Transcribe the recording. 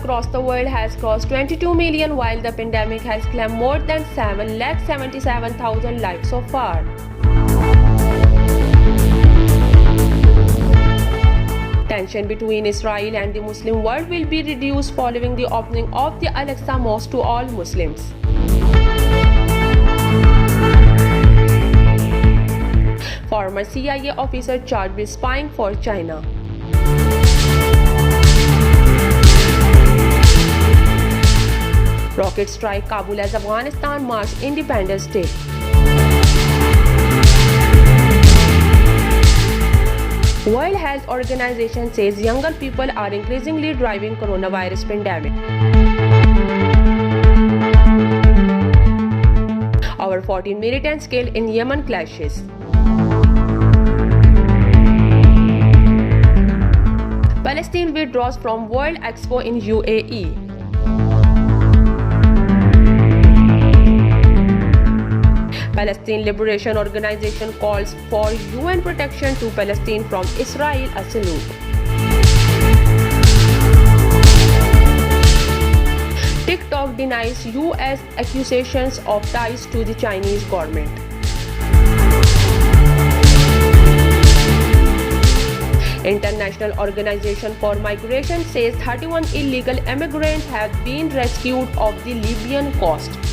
across the world has crossed 22 million, while the pandemic has claimed more than 7,77,000 lives so far. Tension between Israel and the Muslim world will be reduced following the opening of the Al-Aqsa mosque to all Muslims. Former CIA officer charged with spying for China. Rocket strike Kabul as Afghanistan marks Independence Day. World Health Organization says younger people are increasingly driving coronavirus pandemic. Our 14 militants killed in Yemen clashes. Palestine withdraws from World Expo in UAE. Palestine Liberation Organization calls for UN protection to Palestine from Israel, a salute. TikTok denies US accusations of ties to the Chinese government. International Organization for Migration says 31 illegal immigrants have been rescued off the Libyan coast.